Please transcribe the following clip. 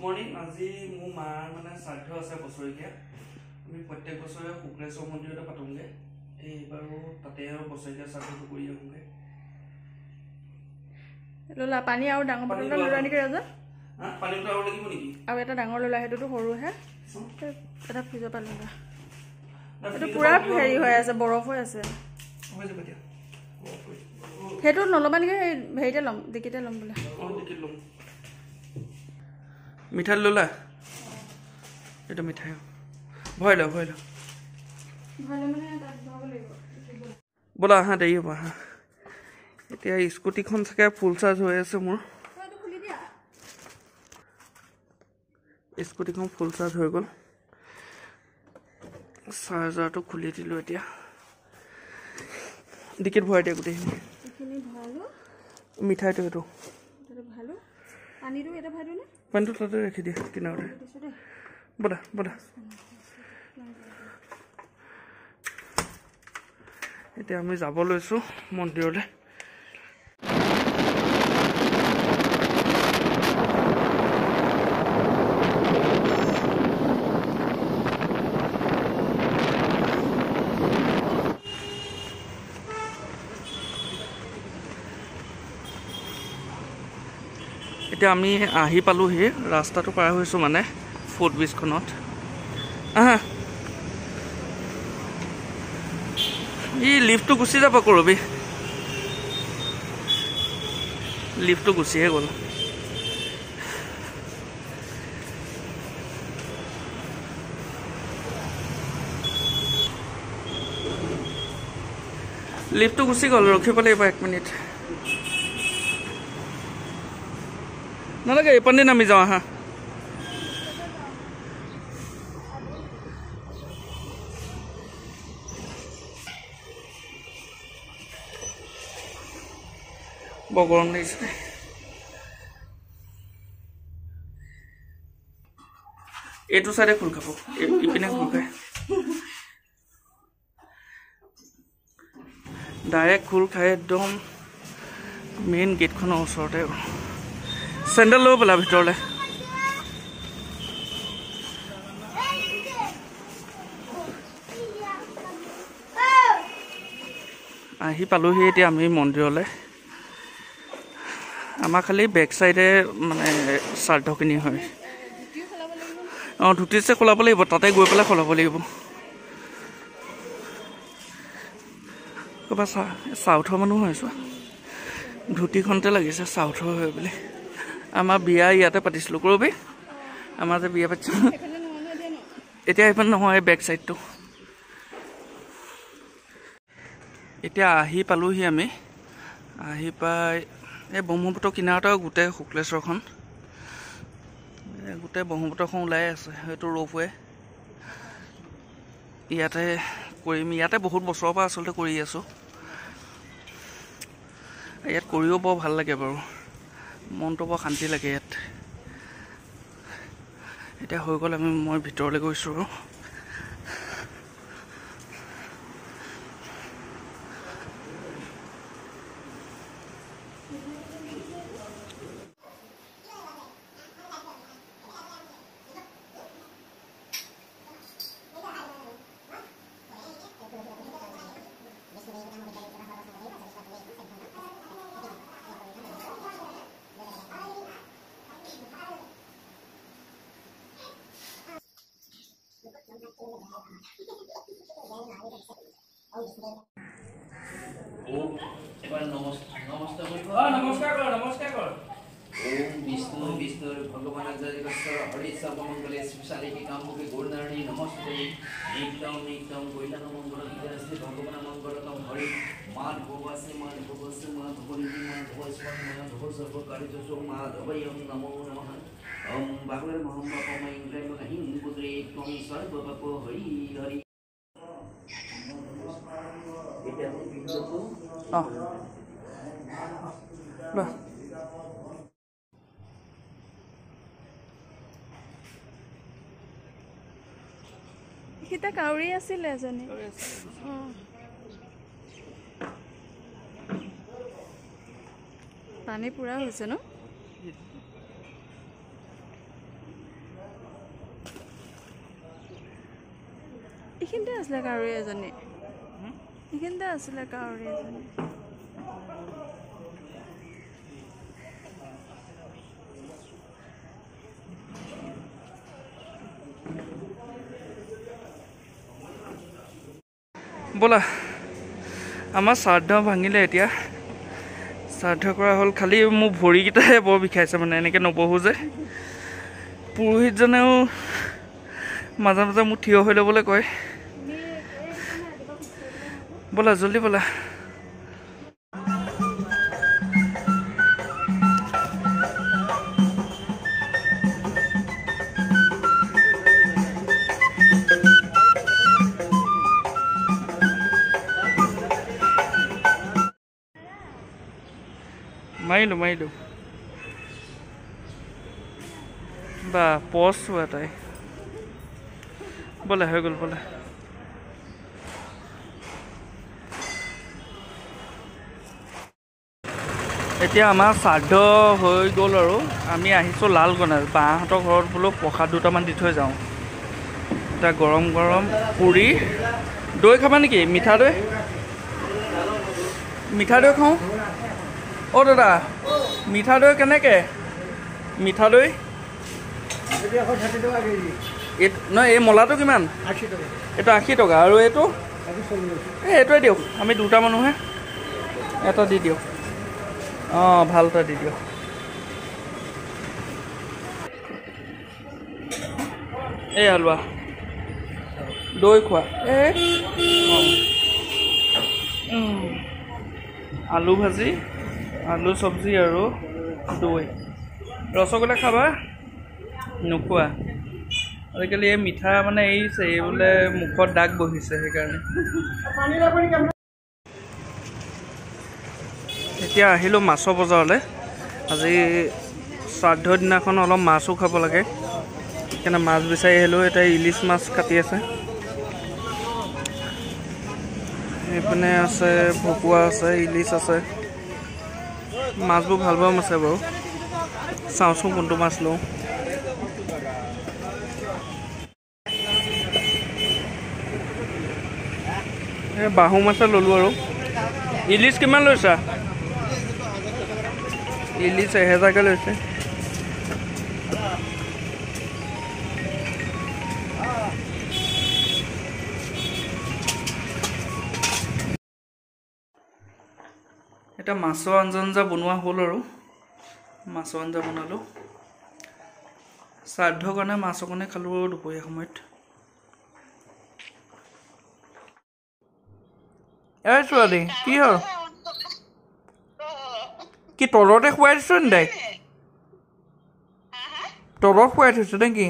Morning. আজি মোৰ মাৰ মানে শ্ৰাদ্ধ আছে বছৰীয়া। আমি প্ৰত্যেক বছৰে শুক্লেশ্বৰ মন্দিৰতে পাতোঁগৈ। এইবাৰো তাতে আৰু বছৰীয়া শ্ৰাদ্ধটো কৰি আহোঁগৈ। ললা পানী আৰু ডাঙৰ বটল এটা লৈ নেকি ৰাজা? পানীটো আৰু লাগিব নেকি? আৰু এটা ডাঙৰ ললা, সেইটোতো সৰুহে। এটা ফ্ৰিজৰ পৰা ললা। এইটো পুৰা হেৰি হৈ আছে, বৰফ হৈ আছে। সেইটো নল'বা নেকি? হেৰিতে ল'ম, ডিকিতে ল'ম বোলে। ডিকিত ল'ম। মিঠাই ললা? এইটো মিঠাই ভৰাই ল, ভৰাই ল। ব'লা আহা, দেৰি হ'ব আহা। এতিয়া স্কুটিখন চাগে ফুল চাৰ্জ হৈ আছে মোৰ। স্কুটিখন ফুল চাৰ্জ হৈ গ'ল। চাৰ্জাৰটো খুলি দিলোঁ এতিয়া। ডিকিত ভৰাই দিয়া গোটেইখিনি। মিঠাইটো এইটো পানীটো তাতে ৰাখি দিয়া কিনাৰতে। ব'লা ব'লা। এতিয়া আমি যাব লৈছোঁ মন্দিৰলৈ। এতিয়া আমি আহি পালোহি, ৰাস্তাটো পাৰ হৈছোঁ মানে ফুটব্ৰিজখনত। আহা, ই লিফ্টটো গুচি যাব কৰবি। লিফ্টটো গুচিহে গ'ল। লিফ্টটো গুচি গ'ল, ৰখিব লাগিব 1 মিনিট। নালাগে, এইপানে নামি যাওঁ আহা। বৰ গৰম লাগিছে। এইটো চাইডে খোল খাব, ইপিনে খোল খায়। ডাইৰেক্ট খোল খায় একদম মেইন গেটখনৰ ওচৰতে। চেণ্ডেল লৈ পেলা ভিতৰলৈ। আহি পালোহি এতিয়া আমি মন্দিৰলৈ। আমাৰ খালি বেক চাইডে মানে শ্ৰাদ্ধখিনি হয়। অঁ, ধুতিছে সলাব লাগিব, তাতে গৈ পেলাই সলাব লাগিব। ক'ৰবাত চাউথৰ মানুহ হৈছোঁ, ধুতিখনতে লাগিছে চাউথৰ হয় বুলি। আমাৰ বিয়া ইয়াতে পাতিছিলোঁ কৰবি। আমাৰ যে বিয়া পাতিছিলোঁ এতিয়া সেইখন নহয়, বেক চাইডটো। এতিয়া আহি পালোহি আমি। আহি পাই এই ব্ৰহ্মপুত্ৰ কিনাৰতে গোটেই শুক্লেশ্বৰখন, গোটেই ব্ৰহ্মপুত্ৰখন ওলাই আছে। সেইটো ৰ'পৱে ইয়াতে কৰিম। ইয়াতে বহুত বছৰৰ পৰা আচলতে কৰি আছোঁ। ইয়াত কৰিও বৰ ভাল লাগে বাৰু, মনটো বৰ শান্তি লাগে ইয়াত। এতিয়া হৈ গ'ল, মই ভিতৰলৈ গৈছোঁ আৰু। নমস্কাৰ কৰ, নমস্কাৰ কৰ। ओम विष्णु विष्णु भगवान जगदीश्वर हरि सर्वमंगले शिवशालिनी कामुके गुणनारणी नमस्ते नित्यं नित्यं गोइलान मंगल विद्यास्ते भगवान मंगलतम हरि माधवस्य माधवस्य माधवन्ति माधवस्मन् माधव सर्वकार्यजो माधवयं नमो नमः ओम बागुर मोहम्मद पमै इंद्रम हिं पुत्रे त्वं सर्वपप हरि हरि এটা তো বিন্দু ল সিতা কাউৰী আছিলে এজনী। পানী পুৰা হৈছে ন? এইখিনিতে আছিলে কাউৰী এজনী এইখিনিতে আছিলে কাউৰী এজনী ব'লা আমাৰ শ্ৰাদ্ধ ভাঙিলে এতিয়া শ্ৰাদ্ধ কৰা হ'ল খালি মোৰ ভৰিকেইটাহে বৰ বিষাইছে মানে এনেকৈ নবহোঁ যে পুৰোহিতজনেও মাজে মাজে মোক থিয় হৈ ল'বলৈ কয় ব'লা জল্দি ব'লা মাৰিলোঁ বা পচ হোৱা তাই ব'লা হৈ গ'ল ব'লা এতিয়া আমাৰ শ্ৰাদ্ধ হৈ গ'ল আৰু আমি আহিছোঁ লালগণেশ বাহঁতৰ ঘৰত বোলো প্ৰসাদ দুটামান দি থৈ যাওঁ এতিয়া গৰম গৰম পুৰি দৈ খাবা নেকি মিঠা দৈ খাওঁ অ' দাদা মিঠা দৈ কেনেকৈ মিঠা দৈ নহয় এই মলাটো কিমান এইটো 80 টকা আৰু এইটো এইটোৱে দিয়ক আমি দুটা মানুহে এটা দি দিয়ক অঁ ভাল এটা দি দিয়ক এই হালোৱা দৈ খোৱা আলু ভাজি আলু চব্জি আৰু দৈ ৰসগোল্লা খাবা নোখোৱা আজিকালি এই মিঠা মানে এৰিছে এই বোলে মুখত দাগ বহিছে সেইকাৰণে এতিয়া আহিলোঁ মাছৰ বজাৰলৈ আজি শ্ৰাদ্ধৰ দিনাখন অলপ মাছো খাব লাগে সেইকাৰণে মাছ বিচাৰি আহিলোঁ এতিয়া ইলিচ মাছ কাটি আছে এইপিনে আছে ভকুৱা আছে ইলিচ আছে মাছবোৰ ভাল ভাল আছে বাৰু চাওঁচোন কোনটো মাছ লওঁ এই বাহু মাছে ল'লোঁ আৰু ইলিচ কিমান লৈছা ইলিচ 1000কৈ লৈছে এটা মাছৰ আঞ্জা বনোৱা হ'ল আৰু মাছৰ আঞ্জা বনালোঁ শ্ৰাদ্ধৰ কাৰণে মাছ অকণে খালোঁ আৰু দুপৰীয়া সময়ত এই ছোৱালী কি হ'ল কি তলতে খুৱাই দিছ নি তাইক তলত খুৱাই থৈছোঁ নে কি